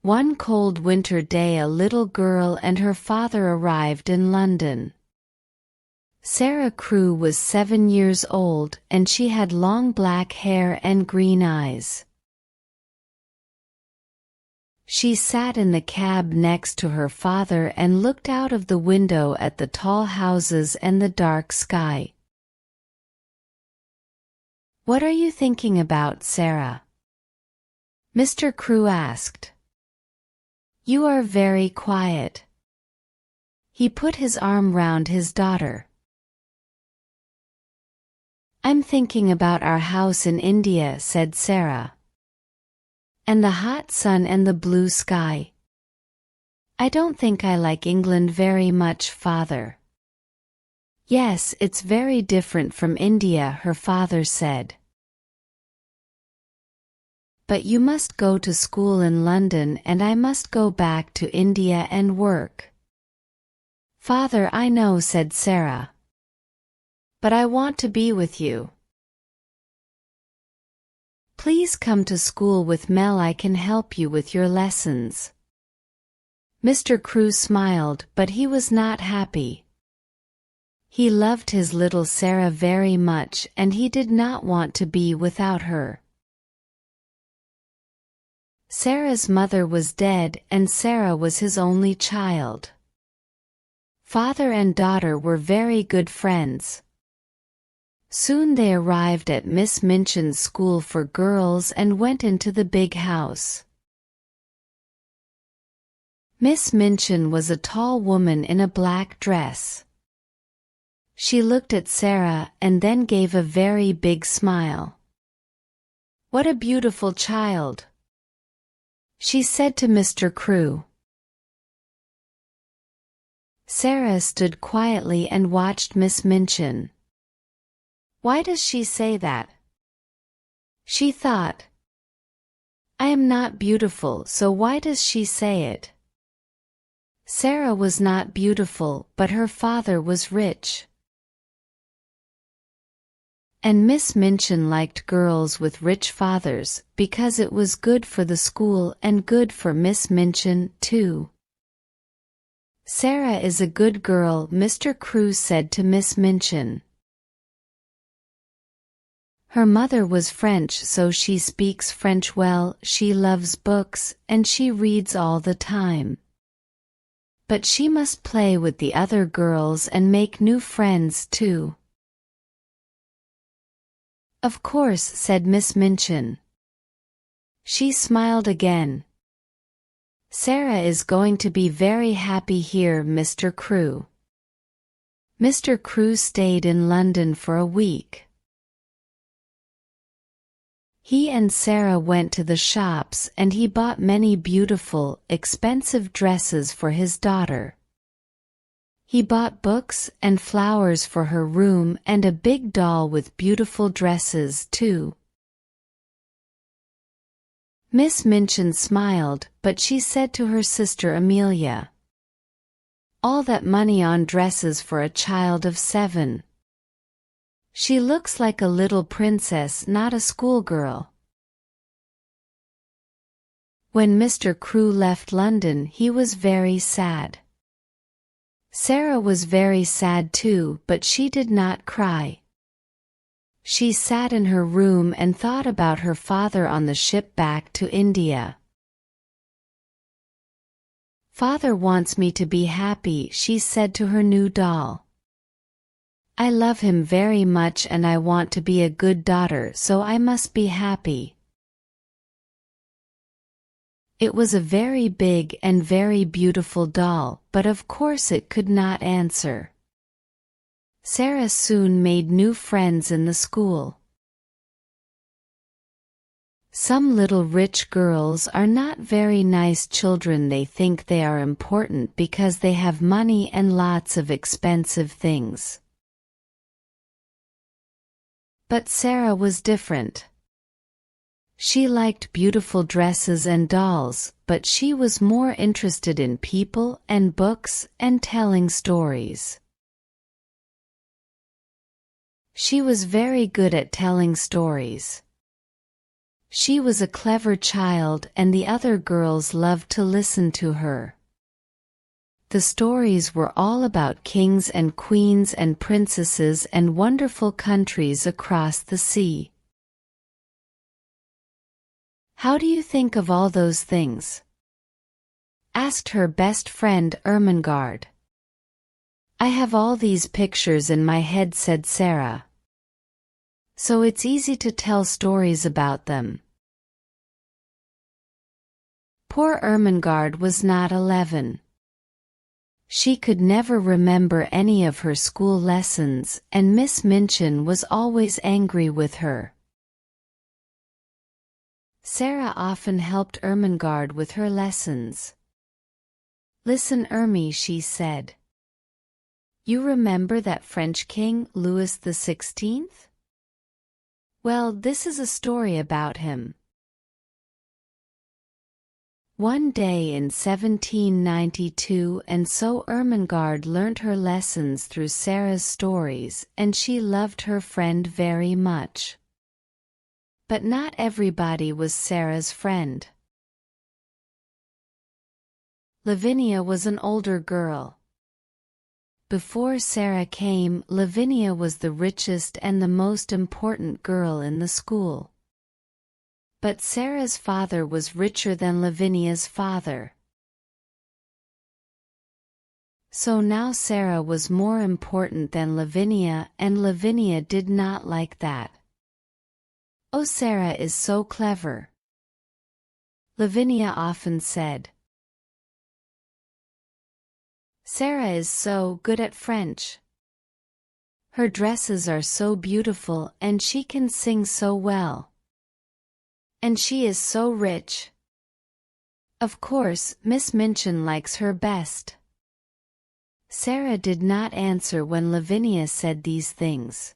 One cold winter day a little girl and her father arrived in London. Sarah Crewe was 7 years old and she had long black hair and green eyes. She sat in the cab next to her father and looked out of the window at the tall houses and the dark sky. "What are you thinking about, Sarah?" Mr. Crewe asked. "You are very quiet." He put his arm round his daughter. "I'm thinking about our house in India," said Sarah. "And the hot sun and the blue sky. I don't think I like England very much, father." "Yes, it's very different from India," her father said. "But you must go to school in London and I must go back to India and work." "Father, I know," said Sarah. "But I want to be with you. Please come to school with Mel. I can help you with your lessons." Mr. Crewe smiled, but he was not happy. He loved his little Sarah very much and he did not want to be without her. Sarah's mother was dead and Sarah was his only child. Father and daughter were very good friends. Soon they arrived at Miss Minchin's school for girls and went into the big house. Miss Minchin was a tall woman in a black dress. She looked at Sarah and then gave a very big smile. "What a beautiful child," she said to Mr. Crewe. Sarah stood quietly and watched Miss Minchin. "Why does she say that?" she thought. "I am not beautiful, so why does she say it?" Sarah was not beautiful, but her father was rich. And Miss Minchin liked girls with rich fathers, because it was good for the school and good for Miss Minchin, too. "Sarah is a good girl," Mr. Crewe said to Miss Minchin. "Her mother was French, so she speaks French well, she loves books, and she reads all the time. But she must play with the other girls and make new friends too." "Of course," said Miss Minchin. She smiled again. "Sarah is going to be very happy here, Mr. Crewe." Mr. Crewe stayed in London for a week. He and Sarah went to the shops and he bought many beautiful, expensive dresses for his daughter. He bought books and flowers for her room and a big doll with beautiful dresses too. Miss Minchin smiled, but she said to her sister Amelia, "All that money on dresses for a child of 7. She looks like a little princess, not a schoolgirl." When Mr. Crewe left London, he was very sad. Sarah was very sad too, but she did not cry. She sat in her room and thought about her father on the ship back to India. "Father wants me to be happy," she said to her new doll. "I love him very much and I want to be a good daughter, so I must be happy." It was a very big and very beautiful doll, but of course it could not answer. Sarah soon made new friends in the school. Some little rich girls are not very nice children. They think they are important because they have money and lots of expensive things. But Sarah was different. She liked beautiful dresses and dolls, but she was more interested in people and books and telling stories. She was very good at telling stories. She was a clever child and the other girls loved to listen to her. The stories were all about kings and queens and princesses and wonderful countries across the sea. "How do you think of all those things?" asked her best friend Ermengarde. "I have all these pictures in my head," said Sarah. "So it's easy to tell stories about them." Poor Ermengarde was not 11. She could never remember any of her school lessons, and Miss Minchin was always angry with her. Sarah often helped Ermengarde with her lessons. "Listen, Ermi," she said. "You remember that French king, Louis XVI? Well, this is a story about him. One day in 1792, and so Ermengarde learnt her lessons through Sarah's stories, and she loved her friend very much. But not everybody was Sarah's friend. Lavinia was an older girl. Before Sarah came, Lavinia was the richest and the most important girl in the school. But Sarah's father was richer than Lavinia's father. So now Sarah was more important than Lavinia, and Lavinia did not like that. "Oh, Sarah is so clever," Lavinia often said. "Sarah is so good at French. Her dresses are so beautiful and she can sing so well. And she is so rich. Of course, Miss Minchin likes her best." Sarah did not answer when Lavinia said these things.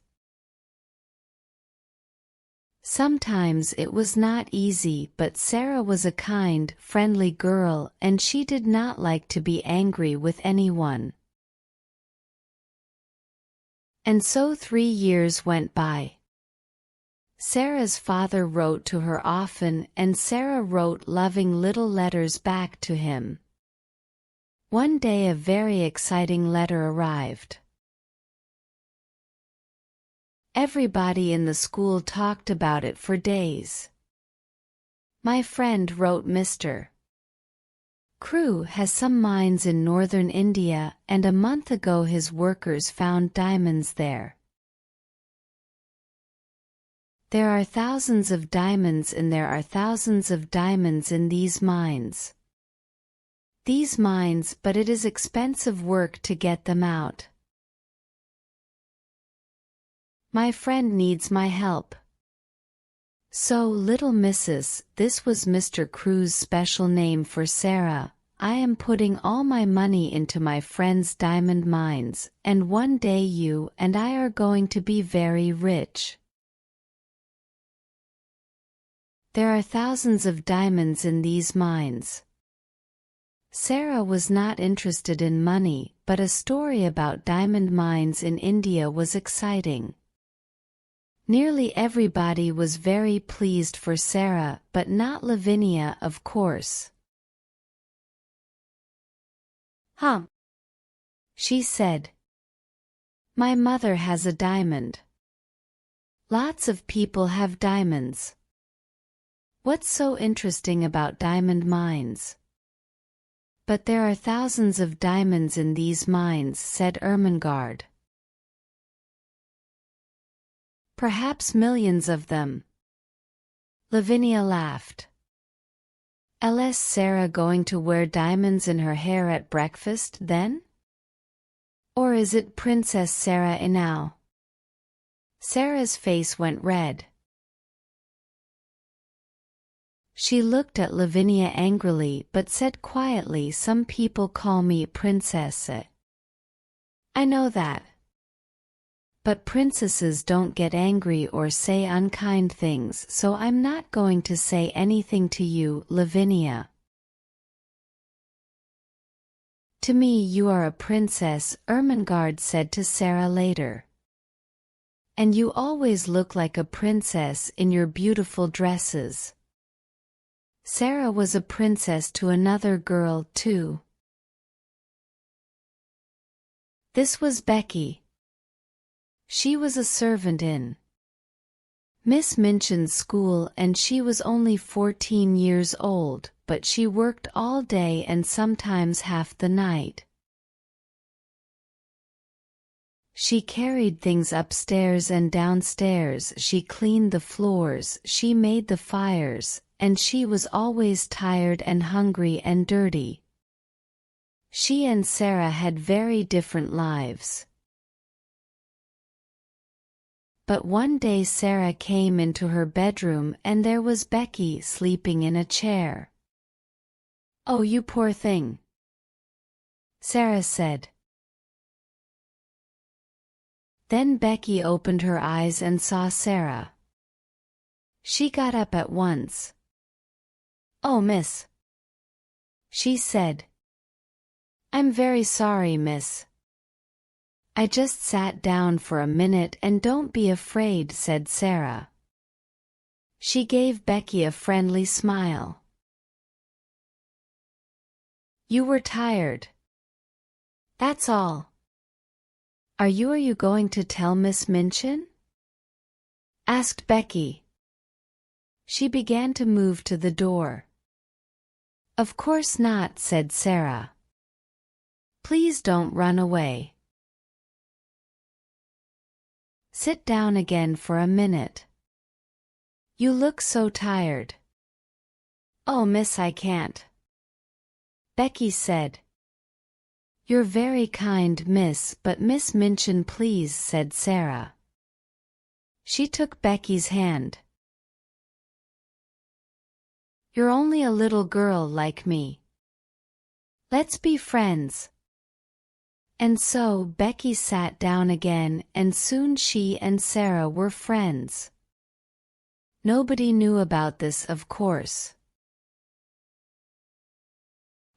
Sometimes it was not easy, but Sarah was a kind, friendly girl, and she did not like to be angry with anyone. And so 3 years went by. Sarah's father wrote to her often, and Sarah wrote loving little letters back to him. One day a very exciting letter arrived. Everybody in the school talked about it for days. "My friend," wrote Mr. Crew, "has some mines in northern India, and a month ago his workers found diamonds there. There are thousands of diamonds and there are thousands of diamonds in these mines. These mines, but it is expensive work to get them out. My friend needs my help. So, little Mrs., this was Mr. Crew's special name for Sarah, I am putting all my money into my friend's diamond mines, and one day you and I are going to be very rich. There are thousands of diamonds in these mines." Sarah was not interested in money, but a story about diamond mines in India was exciting. Nearly everybody was very pleased for Sarah, but not Lavinia, of course. She said. "My mother has a diamond. Lots of people have diamonds. What's so interesting about diamond mines?" "But there are thousands of diamonds in these mines," said Ermengarde. "Perhaps millions of them." Lavinia laughed. "Is Sarah going to wear diamonds in her hair at breakfast, then? Or is it Princess Sarah now?" Sarah's face went red. She looked at Lavinia angrily but said quietly, "Some people call me Princess. I know that. But princesses don't get angry or say unkind things, so I'm not going to say anything to you, Lavinia." "To me you are a princess," Ermengarde said to Sarah later. And you always look like a princess in your beautiful dresses. Sarah was a princess to another girl, too. This was Becky. She was a servant in Miss Minchin's school, and she was only 14 years old, but she worked all day and sometimes half the night. She carried things upstairs and downstairs, she cleaned the floors, she made the fires, and she was always tired and hungry and dirty. She and Sarah had very different lives. But one day Sarah came into her bedroom and there was Becky sleeping in a chair. "Oh, you poor thing," Sarah said. Then Becky opened her eyes and saw Sarah. She got up at once. "Oh, miss," she said. "I'm very sorry, miss. I just sat down for a minute and don't be afraid," said Sarah. She gave Becky a friendly smile. "You were tired. That's all. Are you going to tell Miss Minchin?" asked Becky. She began to move to the door. "Of course not," said Sarah. "Please don't run away. Sit down again for a minute. You look so tired." "Oh, miss, I can't," Becky said. "You're very kind, miss, but Miss Minchin, please," said Sarah. She took Becky's hand. "You're only a little girl like me. Let's be friends." And so Becky sat down again, and soon she and Sarah were friends. Nobody knew about this, of course.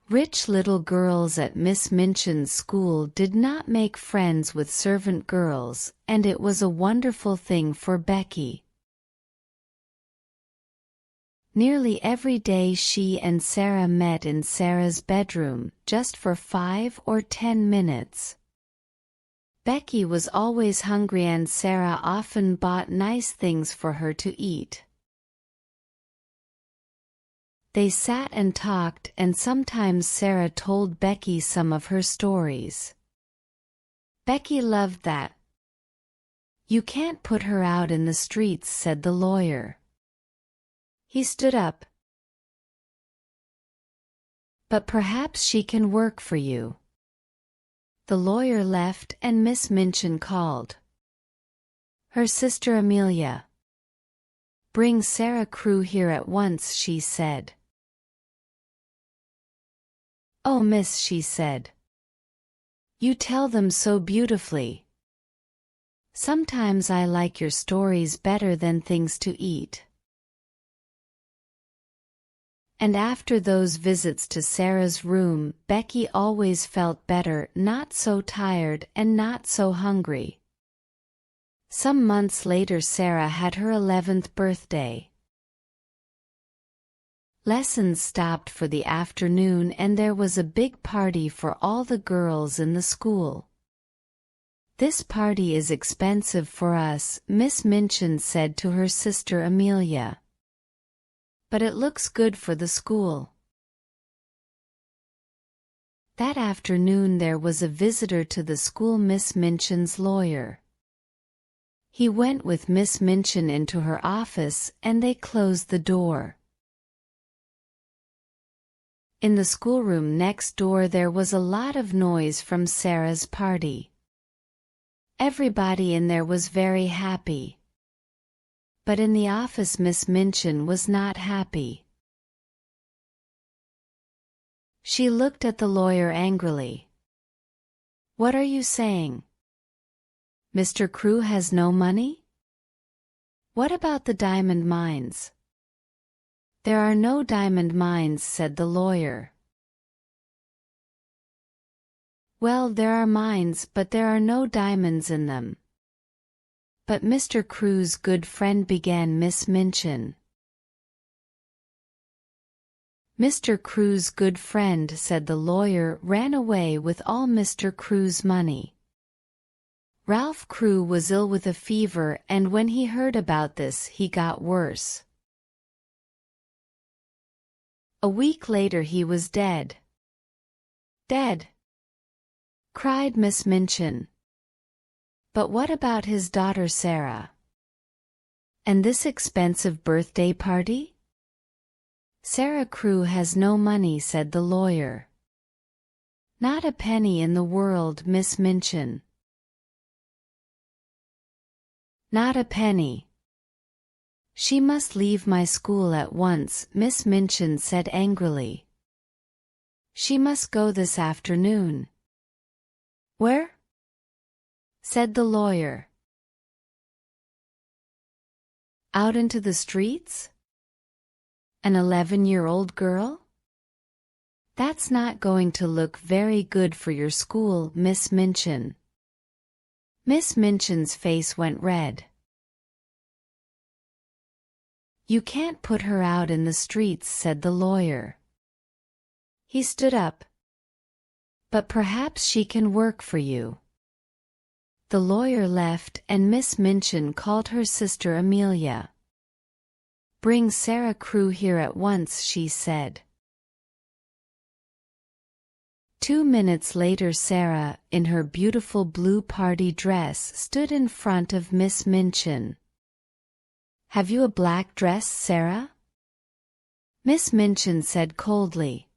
Rich little girls at Miss Minchin's school did not make friends with servant girls, and it was a wonderful thing for Becky. Nearly every day she and Sarah met in Sarah's bedroom, just for 5 or 10 minutes. Becky was always hungry and Sarah often bought nice things for her to eat. They sat and talked, and sometimes Sarah told Becky some of her stories. Becky loved that. "You can't put her out in the streets," said the lawyer. He stood up. "But perhaps she can work for you." The lawyer left and Miss Minchin called her sister Amelia. "Bring Sarah Crewe here at once," she said. "Oh, miss," she said. "You tell them so beautifully. Sometimes I like your stories better than things to eat." And after those visits to Sarah's room, Becky always felt better, not so tired and not so hungry. Some months later Sarah had her 11th birthday. Lessons stopped for the afternoon and there was a big party for all the girls in the school. "This party is expensive for us," Miss Minchin said to her sister Amelia. "But it looks good for the school." That afternoon there was a visitor to the school, Miss Minchin's lawyer. He went with Miss Minchin into her office and they closed the door. In the schoolroom next door there was a lot of noise from Sarah's party. Everybody in there was very happy. But in the office Miss Minchin was not happy. She looked at the lawyer angrily. "What are you saying? Mr. Crewe has no money? What about the diamond mines?" "There are no diamond mines," said the lawyer. "Well, there are mines, but there are no diamonds in them." But Mr. Crew's good friend began Miss Minchin. Mr. Crew's good friend, said the lawyer, ran away with all Mr. Crew's money. Ralph Crew was ill with a fever, and when he heard about this he got worse. A week later he was dead. Dead! Cried Miss Minchin. But what about his daughter Sarah? And this expensive birthday party? Sarah Crew has no money, said the lawyer. Not a penny in the world, Miss Minchin. Not a penny. She must leave my school at once, Miss Minchin said angrily. She must go this afternoon. Where? Said the lawyer. Out into the streets? An 11-year-old girl? That's not going to look very good for your school, Miss Minchin. Miss Minchin's face went red. You can't put her out in the streets, said the lawyer. He stood up. But perhaps she can work for you. The lawyer left, and Miss Minchin called her sister Amelia. Bring Sarah Crew here at once, she said. 2 minutes later Sarah, in her beautiful blue party dress, stood in front of Miss Minchin. Have you a black dress, Sarah? Miss Minchin said coldly.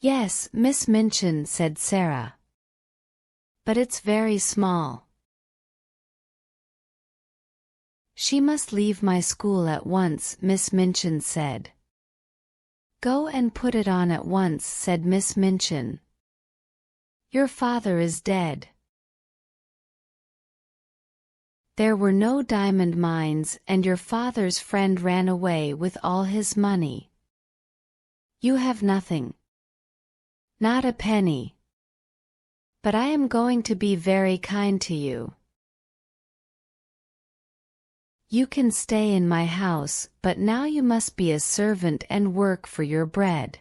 Yes, Miss Minchin, said Sarah. But it's very small. She must leave my school at once, Miss Minchin said. Go and put it on at once, said Miss Minchin. Your father is dead. There were no diamond mines, and your father's friend ran away with all his money. You have nothing. Not a penny. But I am going to be very kind to you. You can stay in my house, but now you must be a servant and work for your bread.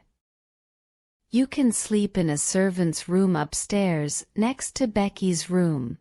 You can sleep in a servant's room upstairs, next to Becky's room.